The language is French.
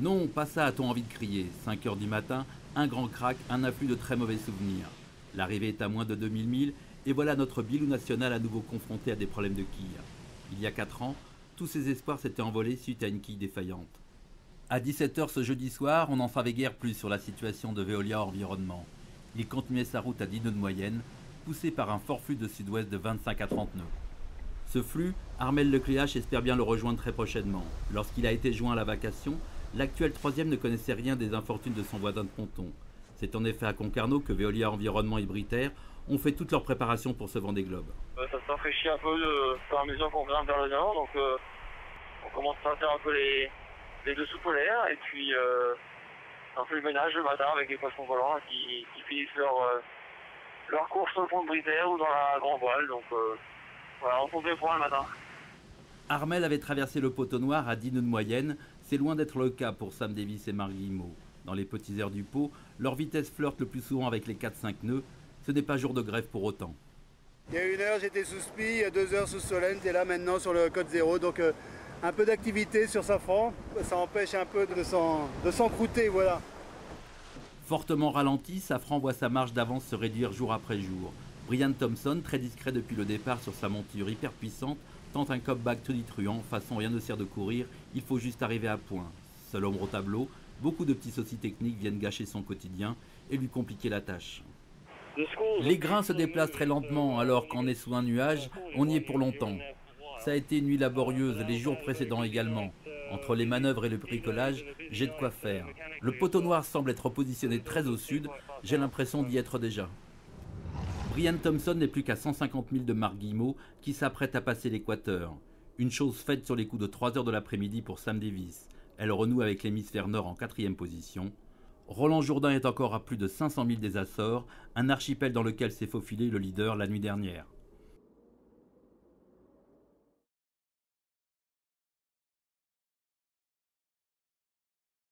Non, pas ça, a-t-on envie de crier. 5 heures du matin, un grand crack, un afflux de très mauvais souvenirs. L'arrivée est à moins de 2000 milles, et voilà notre Bilou national à nouveau confronté à des problèmes de quille. Il y a 4 ans, tous ses espoirs s'étaient envolés suite à une quille défaillante. À 17 heures ce jeudi soir, on n'en savait guère plus sur la situation de Veolia Environnement. Il continuait sa route à 10 nœuds de moyenne, poussé par un fort flux de sud-ouest de 25 à 30 nœuds. Ce flux, Armel Lecléache espère bien le rejoindre très prochainement. Lorsqu'il a été joint à la vacation, l'actuel troisième ne connaissait rien des infortunes de son voisin de ponton. C'est en effet à Concarneau que Veolia Environnement et Britair ont fait toutes leurs préparations pour ce Vendée Globe. Ça se rafraîchit un peu au fur et à mesure qu'on grimpe vers le nord, donc on commence à faire un peu les dessous polaires et puis un peu le ménage le matin avec les poissons volants qui finissent leur course sur le pont de Britair ou dans la Grand Voile. Donc voilà, on tombe bien pour le matin. Armel avait traversé le poteau noir à 10 nœuds de moyenne, c'est loin d'être le cas pour Sam Davis et Marc Guillemot. Dans les petits airs du pot, leur vitesse flirte le plus souvent avec les 4-5 nœuds, ce n'est pas jour de grève pour autant. Il y a 1 heure j'étais sous Spi, il y a 2 heures sous Solent et là maintenant sur le code 0, donc un peu d'activité sur Safran, ça empêche un peu de s'encrouter, voilà. Fortement ralenti, Safran voit sa marge d'avance se réduire jour après jour. Brian Thompson, très discret depuis le départ sur sa monture hyper puissante, tente un cop-back tonitruant, façon rien ne sert de courir, il faut juste arriver à point. Seul ombre au tableau, beaucoup de petits soucis techniques viennent gâcher son quotidien et lui compliquer la tâche. Les grains se déplacent très lentement alors qu'on est sous un nuage, on y est pour longtemps. Ça a été une nuit laborieuse, les jours précédents également. Entre les manœuvres et le bricolage, j'ai de quoi faire. Le poteau noir semble être positionné très au sud, j'ai l'impression d'y être déjà. Brian Thompson n'est plus qu'à 150 000 de Marc Guillemot qui s'apprête à passer l'équateur. Une chose faite sur les coups de 3 heures de l'après-midi pour Sam Davis. Elle renoue avec l'hémisphère nord en 4e position. Roland Jourdain est encore à plus de 500 000 des Açores, un archipel dans lequel s'est faufilé le leader la nuit dernière.